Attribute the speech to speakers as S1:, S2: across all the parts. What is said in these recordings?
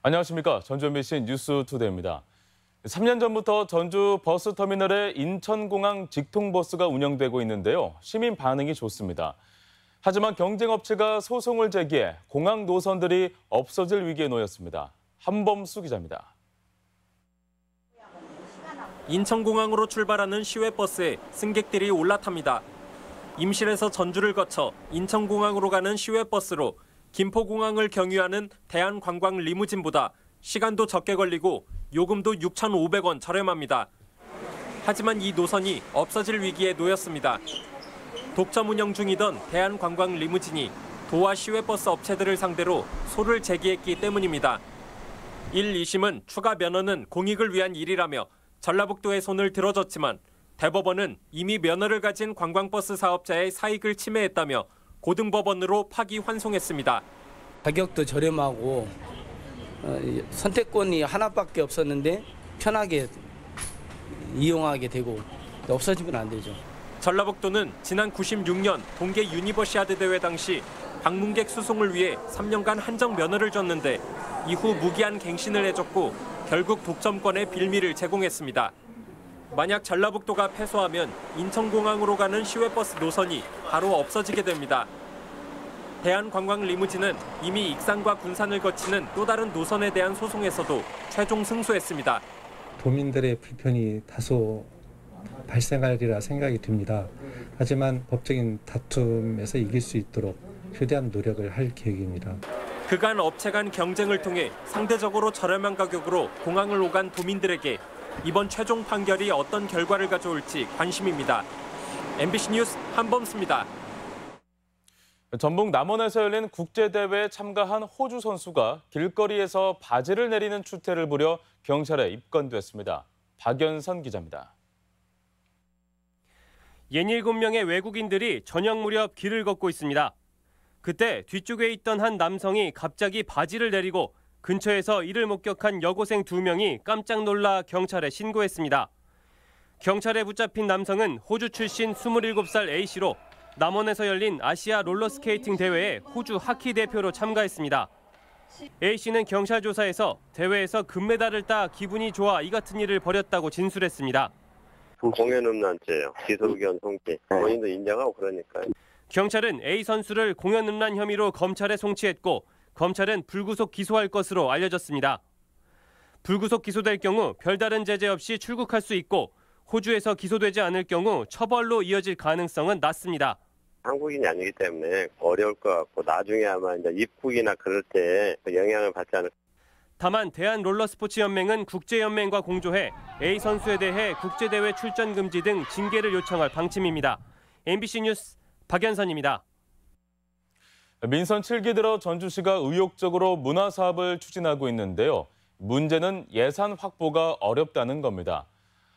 S1: 안녕하십니까. 전주 MBC 뉴스투데이입니다. 3년 전부터 전주 버스터미널에 인천공항 직통버스가 운영되고 있는데요. 시민 반응이 좋습니다. 하지만 경쟁업체가 소송을 제기해 공항 노선들이 없어질 위기에 놓였습니다. 한범수 기자입니다.
S2: 인천공항으로 출발하는 시외버스에 승객들이 올라탑니다. 임실에서 전주를 거쳐 인천공항으로 가는 시외버스로 김포공항을 경유하는 대한관광 리무진보다 시간도 적게 걸리고 요금도 6,500원 저렴합니다. 하지만 이 노선이 없어질 위기에 놓였습니다. 독점 운영 중이던 대한관광 리무진이 도와 시외버스 업체들을 상대로 소를 제기했기 때문입니다. 1, 2심은 추가 면허는 공익을 위한 일이라며 전라북도의 손을 들어줬지만 대법원은 이미 면허를 가진 관광버스 사업자의 사익을 침해했다며 고등법원으로 파기환송했습니다.
S3: 가격도 저렴하고 선택권이 하나밖에 없었는데 편하게 이용하게 되고 없어지면 안 되죠.
S2: 전라북도는 지난 96년 동계 유니버시아드 대회 당시 방문객 수송을 위해 3년간 한정 면허를 줬는데 이후 무기한 갱신을 해줬고 결국 독점권의 빌미를 제공했습니다. 만약 전라북도가 패소하면 인천공항으로 가는 시외버스 노선이 바로 없어지게 됩니다. 대한관광 리무진은 이미 익산과 군산을 거치는 또 다른 노선에 대한 소송에서도 최종 승소했습니다.
S4: 도민들의 불편이 다소 발생하리라 생각이 듭니다. 하지만 법적인 다툼에서 이길 수 있도록 최대한 노력을 할 계획입니다.
S2: 그간 업체 간 경쟁을 통해 상대적으로 저렴한 가격으로 공항을 오간 도민들에게 이번 최종 판결이 어떤 결과를 가져올지 관심입니다. MBC 뉴스 한범수입니다.
S1: 전북 남원에서 열린 국제대회에 참가한 호주 선수가 길거리에서 바지를 내리는 추태를 부려 경찰에 입건됐습니다. 박연선 기자입니다.
S5: 67명의 외국인들이 저녁 무렵 길을 걷고 있습니다. 그때 뒤쪽에 있던 한 남성이 갑자기 바지를 내리고 근처에서 이를 목격한 여고생 2명이 깜짝 놀라 경찰에 신고했습니다. 경찰에 붙잡힌 남성은 호주 출신 27살 A씨로 남원에서 열린 아시아 롤러스케이팅 대회에 호주 하키 대표로 참가했습니다. A씨는 경찰 조사에서 대회에서 금메달을 따 기분이 좋아 이 같은 일을 벌였다고 진술했습니다.
S6: 공연음란죄예요. 기소의견 송치. 본인도 인정하고 그러니까요.
S5: 경찰은 A 선수를 공연음란 혐의로 검찰에 송치했고 검찰은 불구속 기소할 것으로 알려졌습니다. 불구속 기소될 경우 별다른 제재 없이 출국할 수 있고 호주에서 기소되지 않을 경우 처벌로 이어질 가능성은 낮습니다.
S6: 한국인이 아니기 때문에 어려울 것 같고 나중에 아마 이제 입국이나 그럴 때 영향을 받지 않을까.
S5: 다만 대한롤러스포츠연맹은 국제연맹과 공조해 A 선수에 대해 국제대회 출전 금지 등 징계를 요청할 방침입니다. MBC 뉴스 박연선입니다.
S1: 민선 7기 들어 전주시가 의욕적으로 문화사업을 추진하고 있는데요. 문제는 예산 확보가 어렵다는 겁니다.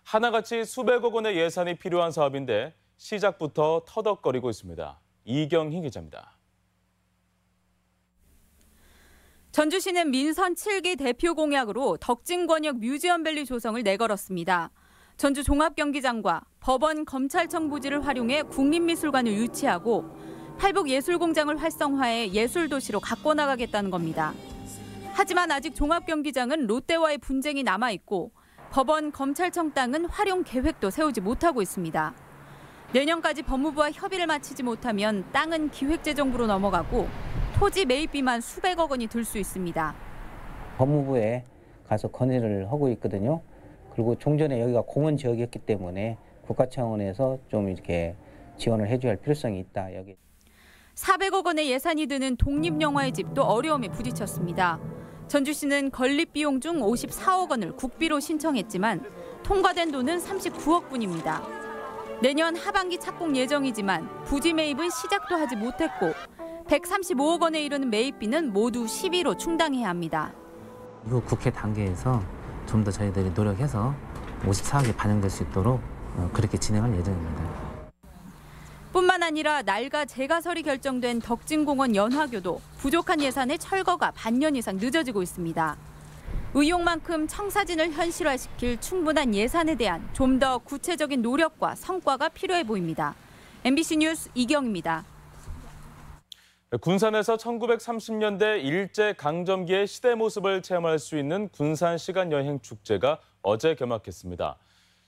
S1: 하나같이 수백억 원의 예산이 필요한 사업인데 시작부터 터덕거리고 있습니다. 이경희 기자입니다.
S7: 전주시는 민선 7기 대표 공약으로 덕진권역 뮤지엄밸리 조성을 내걸었습니다. 전주 종합경기장과 법원, 검찰청 부지를 활용해 국립미술관을 유치하고 팔북예술공장을 활성화해 예술도시로 가꿔나가겠다는 겁니다. 하지만 아직 종합경기장은 롯데와의 분쟁이 남아있고 법원, 검찰청 땅은 활용 계획도 세우지 못하고 있습니다. 내년까지 법무부와 협의를 마치지 못하면 땅은 기획재정부로 넘어가고 토지 매입비만 수백억 원이 들 수 있습니다.
S8: 법무부에 가서 건의를 하고 있거든요. 그리고 종전에 여기가 공원 지역이었기 때문에 국가 차원에서 좀 이렇게 지원을 해줘야 할 필요성이 있다. 여기
S7: 400억 원의 예산이 드는 독립영화의 집도 어려움에 부딪혔습니다. 전주시는 건립비용 중 54억 원을 국비로 신청했지만 통과된 돈은 39억 뿐입니다. 내년 하반기 착공 예정이지만 부지 매입은 시작도 하지 못했고 135억 원에 이르는 매입비는 모두 시비로 충당해야 합니다.
S9: 이후 국회 단계에서 좀 더 저희들이 노력해서 54억이 반영될 수 있도록 그렇게 진행할 예정입니다.
S7: 뿐만 아니라 날과 재가설이 결정된 덕진공원 연화교도 부족한 예산에 철거가 반년 이상 늦어지고 있습니다. 의욕만큼 청사진을 현실화시킬 충분한 예산에 대한 좀 더 구체적인 노력과 성과가 필요해 보입니다. MBC 뉴스 이경입니다.
S1: 군산에서 1930년대 일제강점기의 시대 모습을 체험할 수 있는 군산 시간여행 축제가 어제 개막했습니다.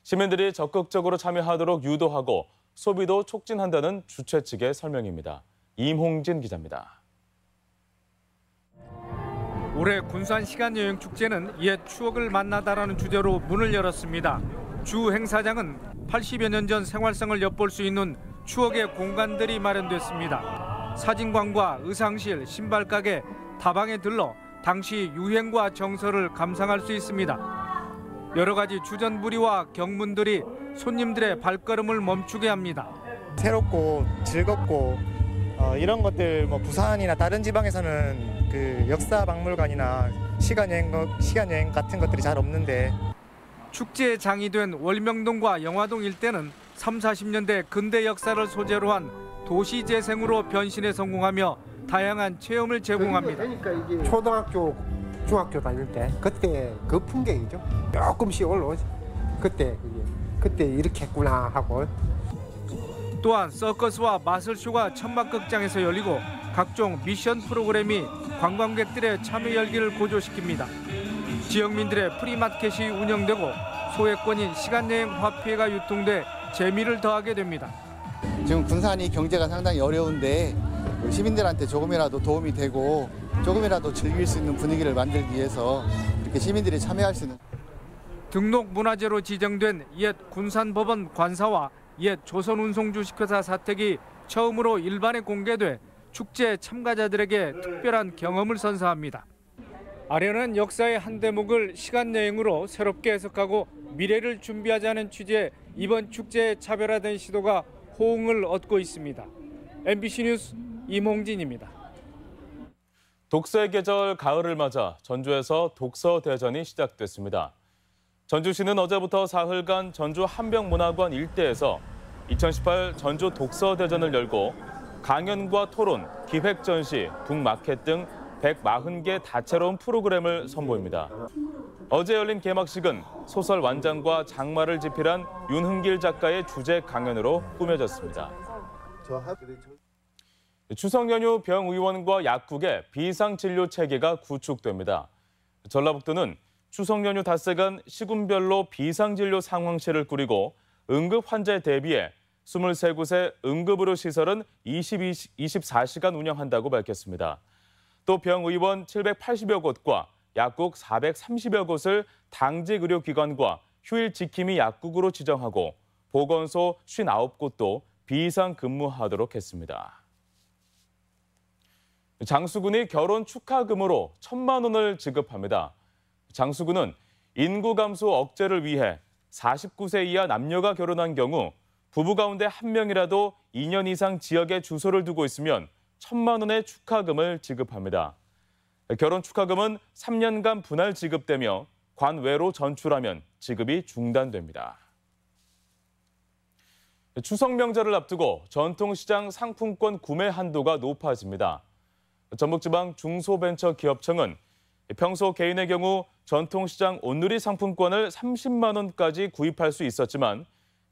S1: 시민들이 적극적으로 참여하도록 유도하고 소비도 촉진한다는 주최 측의 설명입니다. 임홍진 기자입니다.
S10: 올해 군산 시간여행 축제는 옛 추억을 만나다라는 주제로 문을 열었습니다. 주 행사장은 80여 년 전 생활상을 엿볼 수 있는 추억의 공간들이 마련됐습니다. 사진관과 의상실, 신발가게, 다방에 들러 당시 유행과 정서를 감상할 수 있습니다. 여러 가지 주전부리와 경문들이 손님들의 발걸음을 멈추게 합니다.
S11: 새롭고 즐겁고 이런 것들 부산이나 다른 지방에서는 그 역사 박물관이나 시간여행 같은 것들이 잘 없는데
S10: 축제의 장이 된 월명동과 영화동 일대는 3, 40년대 근대 역사를 소재로 한 도시 재생으로 변신에 성공하며 다양한 체험을 제공합니다.
S12: 초등학교, 중학교 다닐 때 그때 그 풍경이죠. 조금씩 올라오지. 그때 이렇게 했구나 하고.
S10: 또한 서커스와 마술쇼가 천막극장에서 열리고 각종 미션 프로그램이 관광객들의 참여 열기를 고조시킵니다. 지역민들의 프리마켓이 운영되고 소액권인 시간여행 화폐가 유통돼 재미를 더하게 됩니다.
S13: 지금 군산이 경제가 상당히 어려운데 시민들한테 조금이라도 도움이 되고 조금이라도 즐길 수 있는 분위기를 만들기 위해서 이렇게 시민들이 참여할 수 있는.
S10: 등록문화재로 지정된 옛 군산법원 관사와 옛 조선운송주식회사 사택이 처음으로 일반에 공개돼 축제 참가자들에게 특별한 경험을 선사합니다. 아련한 역사의 한 대목을 시간여행으로 새롭게 해석하고 미래를 준비하자는 취지의 이번 축제의 차별화된 시도가 호응을 얻고 있습니다. MBC 뉴스 임홍진입니다.
S1: 독서의 계절 가을을 맞아 전주에서 독서 대전이 시작됐습니다. 전주시는 어제부터 사흘간 전주 한병문화관 일대에서 2018 전주 독서 대전을 열고 강연과 토론, 기획 전시, 북마켓 등 140개 다채로운 프로그램을 선보입니다. 어제 열린 개막식은 소설 완장과 장마를 집필한 윤흥길 작가의 주제 강연으로 꾸며졌습니다. 추석 연휴 병의원과 약국의 비상진료 체계가 구축됩니다. 전라북도는 추석 연휴 닷새간 시군별로 비상진료 상황실을 꾸리고 응급 환자에 대비해 23곳의 응급의료 시설은 24시간 운영한다고 밝혔습니다. 또 병의원 780여 곳과 약국 430여 곳을 당직 의료기관과 휴일 지킴이 약국으로 지정하고 보건소 59곳도 비상 근무하도록 했습니다. 장수군이 결혼 축하금으로 1,000만 원을 지급합니다. 장수군은 인구 감소 억제를 위해 49세 이하 남녀가 결혼한 경우 부부 가운데 한 명이라도 2년 이상 지역에 주소를 두고 있으면 1,000만 원의 축하금을 지급합니다. 결혼 축하금은 3년간 분할 지급되며 관외로 전출하면 지급이 중단됩니다. 추석 명절을 앞두고 전통시장 상품권 구매 한도가 높아집니다. 전북지방 중소벤처기업청은 평소 개인의 경우 전통시장 온누리 상품권을 30만 원까지 구입할 수 있었지만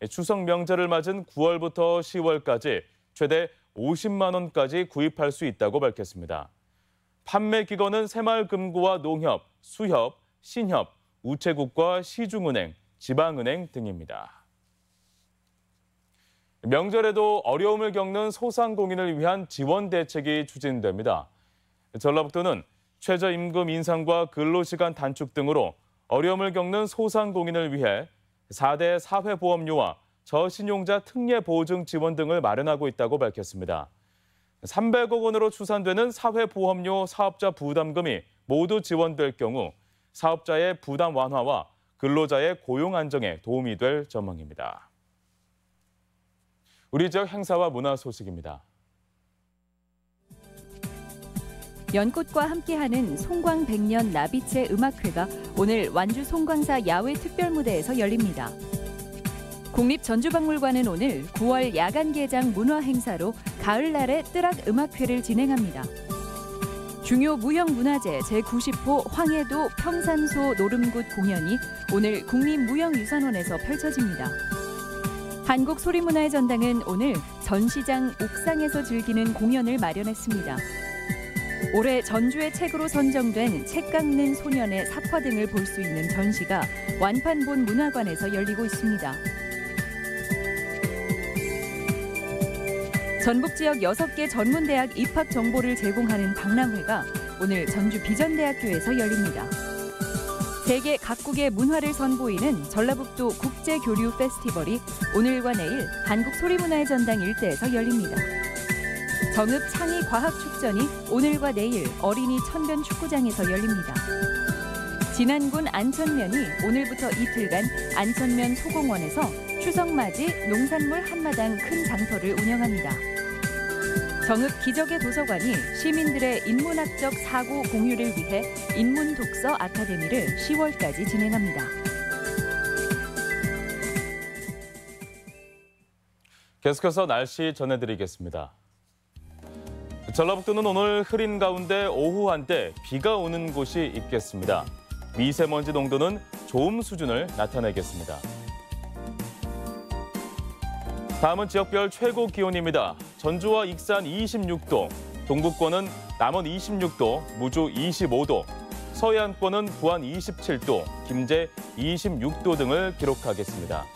S1: 추석 명절을 맞은 9월부터 10월까지 최대 50만 원까지 구입할 수 있다고 밝혔습니다. 판매 기관은 새마을금고와 농협, 수협, 신협, 우체국과 시중은행, 지방은행 등입니다. 명절에도 어려움을 겪는 소상공인을 위한 지원 대책이 추진됩니다. 전라북도는 최저임금 인상과 근로시간 단축 등으로 어려움을 겪는 소상공인을 위해 4대 사회보험료와 저신용자 특례보증 지원 등을 마련하고 있다고 밝혔습니다. 300억 원으로 추산되는 사회보험료 사업자 부담금이 모두 지원될 경우 사업자의 부담 완화와 근로자의 고용 안정에 도움이 될 전망입니다. 우리 지역 행사와 문화 소식입니다.
S7: 연꽃과 함께하는 송광 100년 나비채 음악회가 오늘 완주 송광사 야외 특별무대에서 열립니다. 국립전주박물관은 오늘 9월 야간 개장 문화 행사로 가을날의 뜨락 음악회를 진행합니다. 중요 무형문화재 제90호 황해도 평산소 노름굿 공연이 오늘 국립무형유산원에서 펼쳐집니다.
S14: 한국소리문화의 전당은 오늘 전시장 옥상에서 즐기는 공연을 마련했습니다. 올해 전주의 책으로 선정된 책 깎는 소년의 삽화 등을 볼 수 있는 전시가 완판본 문화관에서 열리고 있습니다. 전북 지역 6개 전문대학 입학 정보를 제공하는 박람회가 오늘 전주 비전대학교에서 열립니다. 세계 각국의 문화를 선보이는 전라북도 국제교류 페스티벌이 오늘과 내일 한국소리문화의 전당 일대에서 열립니다. 정읍 창의과학축전이 오늘과 내일 어린이 천변 축구장에서 열립니다. 진안군 안천면이 오늘부터 이틀간 안천면 소공원에서 추석맞이 농산물 한마당 큰 장터를 운영합니다. 정읍 기적의 도서관이 시민들의 인문학적 사고 공유를 위해 인문독서 아카데미를 10월까지 진행합니다.
S1: 계속해서 날씨 전해드리겠습니다. 전라북도는 오늘 흐린 가운데 오후 한때 비가 오는 곳이 있겠습니다. 미세먼지 농도는 좋음 수준을 나타내겠습니다. 다음은 지역별 최고 기온입니다. 전주와 익산 26도, 동북권은 남원 26도, 무주 25도, 서해안권은 부안 27도, 김제 26도 등을 기록하겠습니다.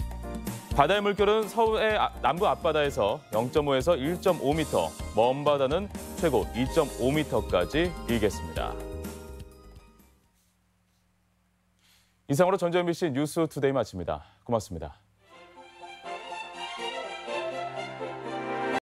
S1: 바다의 물결은 서해 남부 앞바다에서 0.5에서 1.5m, 먼 바다는 최고 2.5m까지 일겠습니다. 이상으로 전주 MBC 뉴스 투데이 마칩니다. 고맙습니다.